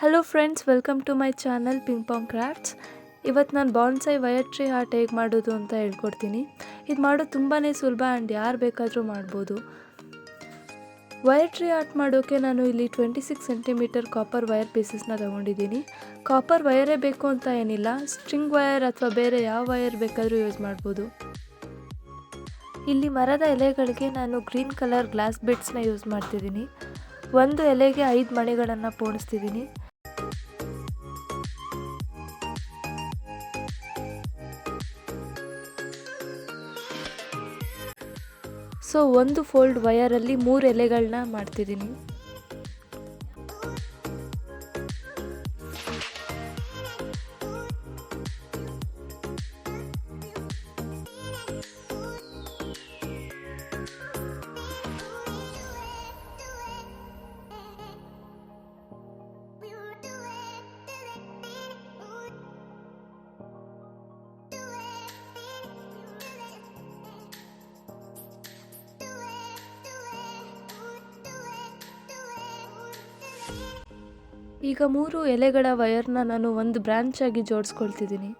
Hello friends, welcome to my channel ping pong crafts. ಇವತ್ತು ನಾನು ಬಾನ್ಸೈ wire tree art ಹೇಗೆ ಮಾಡೋದು ಅಂತ ಹೇಳ್ಕೊಡ್ತೀನಿ. ಇದು ಮಾಡೋದು ತುಂಬಾ ಸುಲಭ ಆ್ಯಂಡ್ ಯಾರು ಬೇಕಾದರೂ ಮಾಡ್ಬೋದು. ವೈರ್ ಟ್ರೀ ಆರ್ಟ್ ಮಾಡೋಕ್ಕೆ ನಾನು ಇಲ್ಲಿ 26 ಸೆಂಟಿಮೀಟರ್ ಕಾಪರ್ ವೈರ್ ಪೀಸಸ್ನ ತೊಗೊಂಡಿದ್ದೀನಿ. ಕಾಪರ್ ವೈರೇ ಬೇಕು ಅಂತ ಏನಿಲ್ಲ, ಸ್ಟ್ರಿಂಗ್ ವೈರ್ ಅಥವಾ ಬೇರೆ ಯಾವ ವೈರ್ ಬೇಕಾದರೂ ಯೂಸ್ ಮಾಡ್ಬೋದು. ಇಲ್ಲಿ ಮರದ ಎಲೆಗಳಿಗೆ ನಾನು ಗ್ರೀನ್ ಕಲರ್ ಗ್ಲಾಸ್ ಬಿಡ್ಸ್ನ ಯೂಸ್ ಮಾಡ್ತಿದ್ದೀನಿ. ಒಂದು ಎಲೆಗೆ 5 ಮಣಿಗಳನ್ನು ಪೋಣಿಸ್ತಿದ್ದೀನಿ. ಸೊ ಒಂದು ಫೋಲ್ಡ್ ವಯರಲ್ಲಿ 3 ಎಲೆಗಳನ್ನ ಮಾಡ್ತಿದ್ದೀನಿ. ಈಗ 3 ಎಲೆಗಳ ವಯರ್ನ ನಾನು ಒಂದು ಬ್ರಾಂಚ್ ಆಗಿ ಜೋಡಿಸ್ಕೊಳ್ತಿದ್ದೀನಿ.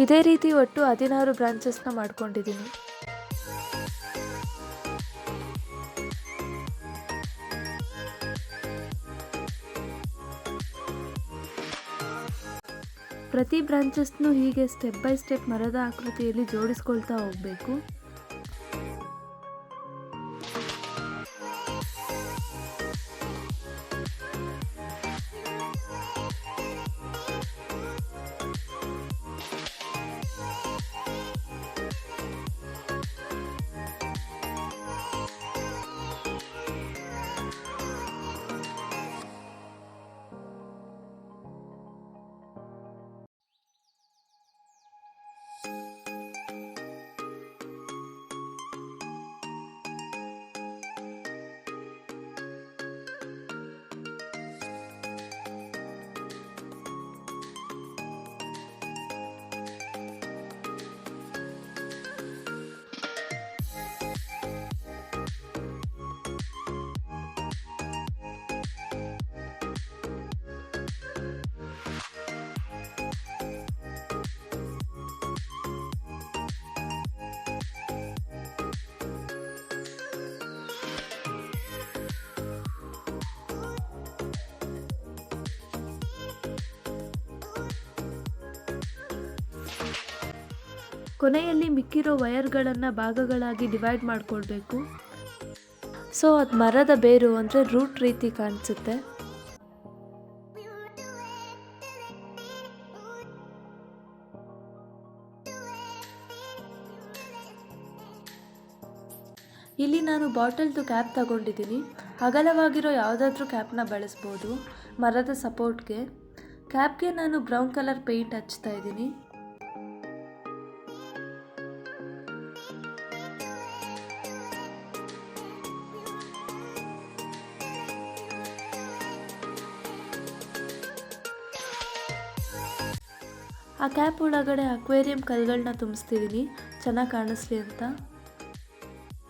ಇದೇ ರೀತಿ ಒಟ್ಟು 16 ಬ್ರಾಂಚಸ್ನ ಮಾಡ್ಕೊಂಡಿದ್ದೀನಿ. ಪ್ರತಿ ಬ್ರಾಂಚಸ್ನು ಹೀಗೆ ಸ್ಟೆಪ್ ಬೈ ಸ್ಟೆಪ್ ಮರದ ಆಕೃತಿಯಲ್ಲಿ ಜೋಡಿಸ್ಕೊಳ್ತಾ ಹೋಗಬೇಕು. ಕೊನೆಯಲ್ಲಿ ಮಿಕ್ಕಿರೋ ವಯರ್ಗಳನ್ನು ಭಾಗಗಳಾಗಿ ಡಿವೈಡ್ ಮಾಡಿಕೊಳ್ಬೇಕು. ಸೊ ಅದು ಮರದ ಬೇರು ಅಂದರೆ ರೂಟ್ ರೀತಿ ಕಾಣಿಸುತ್ತೆ. ಇಲ್ಲಿ ನಾನು ಬಾಟಲ್ದು ಕ್ಯಾಪ್ ತಗೊಂಡಿದ್ದೀನಿ. ಅಗಲವಾಗಿರೋ ಯಾವುದಾದ್ರೂ ಕ್ಯಾಪ್ನ ಬಳಸ್ಬೋದು ಮರದ ಸಪೋರ್ಟ್ಗೆ. ಕ್ಯಾಪ್ಗೆ ನಾನು ಬ್ರೌನ್ ಕಲರ್ ಪೇಂಟ್ ಹಚ್ತಾ ಇದ್ದೀನಿ. ಆ ಕ್ಯಾಪ್ ಒಳಗಡೆ ಅಕ್ವೇರಿಯಂ ಕಲ್ಗಳನ್ನ ತುಂಬಿಸ್ತಿದ್ದೀನಿ, ಚೆನ್ನಾಗಿ ಕಾಣಿಸ್ಲಿ ಅಂತ.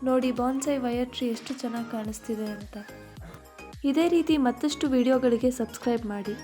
ನೋಡಿ ಬಾನ್ಸೈ ವೈರ್ ಟ್ರೀ ಎಷ್ಟು ಚೆನ್ನಾಗಿ ಕಾಣಿಸ್ತಿದೆ ಅಂತ. ಇದೇ ರೀತಿ ಮತ್ತಷ್ಟು ವಿಡಿಯೋಗಳಿಗೆ ಸಬ್ಸ್ಕ್ರೈಬ್ ಮಾಡಿ.